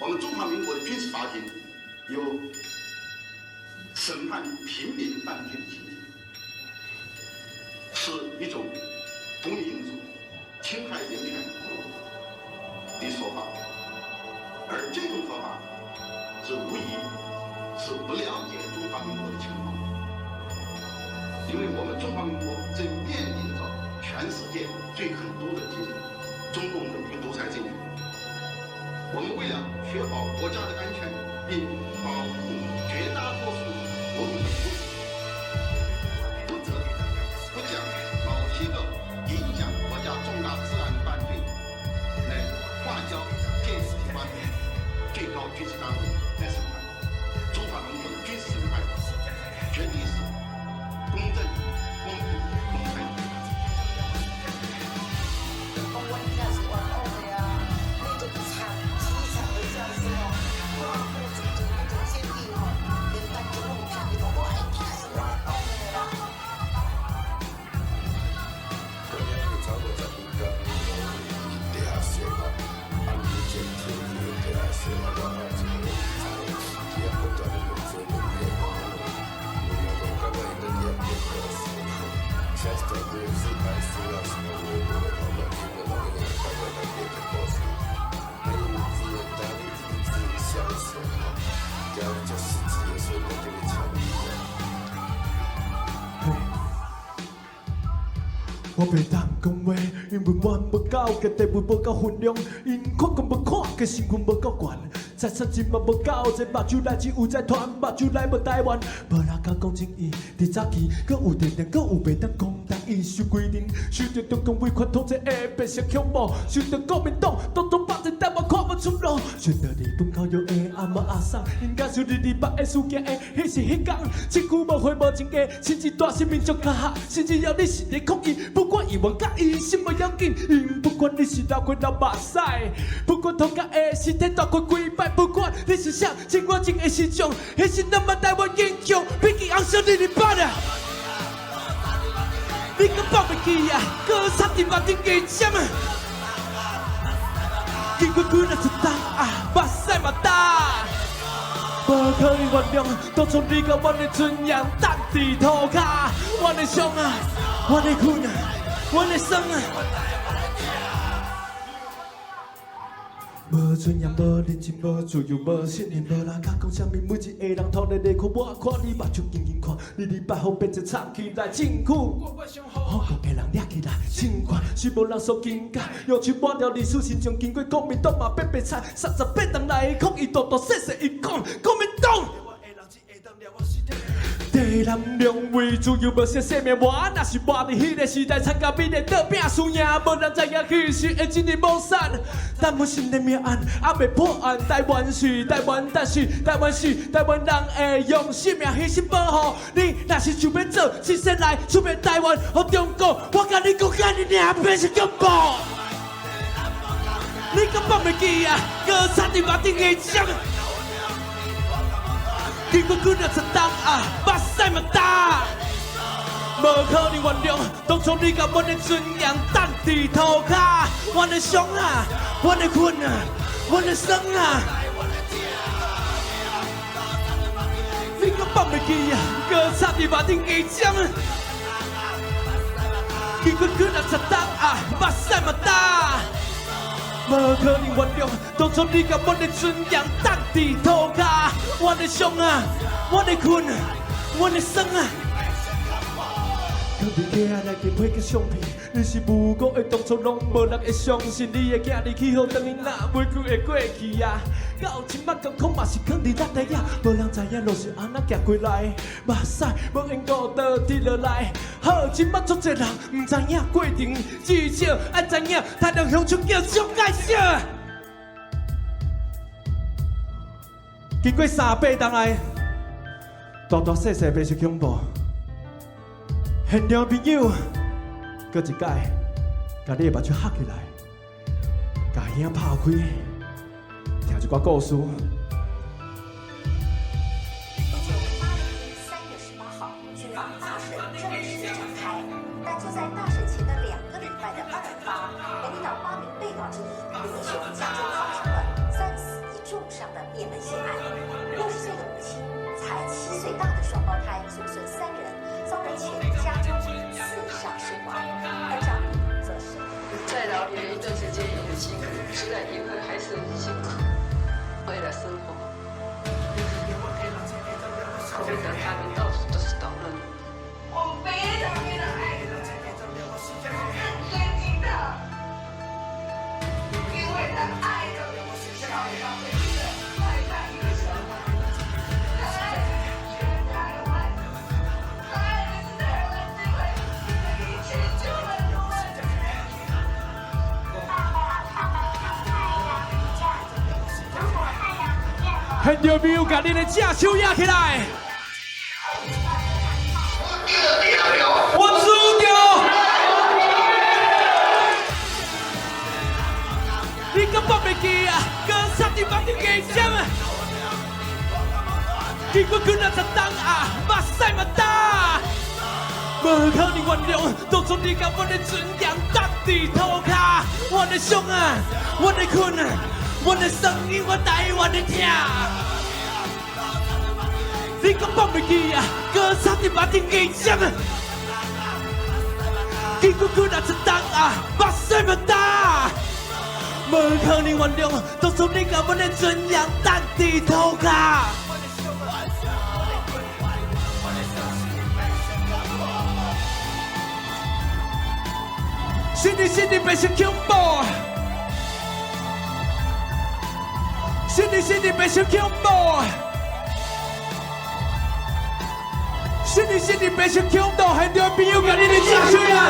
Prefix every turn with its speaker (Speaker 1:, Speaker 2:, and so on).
Speaker 1: 我们中华民国的军事法庭有审判平民犯罪的情节，是一种不民主、侵害人权的说法，而这种说法是无疑是不了解中华民国的情况，因为我们中华民国正面临着全世界最狠毒的竞争——中共的一个独裁政权。我们为了确保国家的安全，并保护绝大多数国民的福祉，不得不将某些个影响国家重大治安的犯罪来划交电视机关最高军事单位来审判。中华民国的军事审判绝对是公正、公平、公开的。
Speaker 2: 我袂当讲话，因为阮无够，个地位无够分量，因看讲无看，个身份无够悬，财产钱嘛无够，这目睭来只有财团，目睭来无台湾，无人敢讲正义。伫早期，搁有电电，搁有袂当讲台语，受规定，受到中共威权统治会变成恐怖，受到国民党当作把在台湾看无出路，选择日本靠摇的阿嬷阿桑，应该是日北的事件的，迄是迄天，身躯无血无情价，甚至大新民族卡下，甚至要你是咧抗议。不管伊愿甲伊心无要紧，因不管你是老鬼老目屎，不管头壳的身体大过几摆，不管你是啥，情我情的形象，迄是咱们台湾英雄，比起红烧你的巴啊！你敢放袂记啊？搁插伫马顶加针啊！经过几若一冬啊，目屎嘛干。无可以原谅，当初你甲阮的尊严放伫涂骹，阮的伤啊，阮的困啊，阮的酸啊。无尊严，无人情，无自由，无信任，无人甲讲啥物，每一个人头来来看我，看你目睭紧紧看，你日百好变成藏起来辛苦。好讲的人抓起来，情款是无人所更改，用手抹掉历史形象，经过国民党嘛变白菜，38人来抗议，大大细细一讲，国民党。地南两位自由无些生命，我若是活伫迄个时代，参加美丽倒拼输赢，无人知影迄时的一日无散。但阮心的命案还未破案，台湾是台湾，但是台湾是台湾人会用性命牺牲保护你。若是想要做，先先来出卖台湾，互中国。我甲你讲，甲你娘变成恐怖。你敢放袂记啊？搁插伫马顶下针。经过几若一冬啊，目屎嘛干，无可能原谅。当初你甲阮的尊严放伫涂骹，阮的伤啊，阮的困啊，阮的酸啊。你敢放袂记啊？搁插伫马顶下针。经过几若一冬啊，目屎嘛干。无可能原谅，当初你甲阮的尊严放伫涂骹，阮的伤啊，阮的困啊，阮的酸啊。当你囝来去配个相片，你是无辜的，当初拢无人会相信你的囝日去，互当因哪袂去会过去啊？到即摆艰苦嘛是放伫咱底下，无人知影路是安怎行过来，目屎无缘故倒滴落来。好，即摆足侪人毋知影过程，至少爱知影台中乡村叫蒋介石。经过38冬来，大大细细变成恐怖。现场朋友，搁一届，甲你的目睭合起来，甲耳拍开，听一寡故事。
Speaker 3: 3月18号，军方大选正式展开，但就在大选前的2个礼拜的2月8，国民党8名被告之一，林义雄家中发生了3死1重伤。也门血案，60岁的母亲才7岁大的双胞胎祖孙3人遭人潜入家中刺杀身亡，而长女则是
Speaker 4: 在牢里一段时间也很辛苦，虽然离婚还是很辛苦，为了生活。口里的他们到处都是讨论。我非常非常爱他，很尊敬他，因为他爱的小小的一个爱他一个小孩，他爱的是全台湾，他爱的是台湾这块土地的1900多万的人民。
Speaker 2: 很有没有把你的假手压起来？我输掉！你个宝贝鸡啊，跟上帝把你给抢啊！结果可能在当啊，马赛马达。无可能原谅，当初你甲我的尊严搭地涂骹，我的伤啊，我的困啊，我的声音，我台湾的听。你讲放袂记啊，搁差点把天给抢啊！结果可能在当啊，马赛马达。无可能原谅，当初你甲我的尊严搭地涂骹。心里变成恐怖，心里变成恐怖，心里变成恐怖，很多朋友把你的假手呀！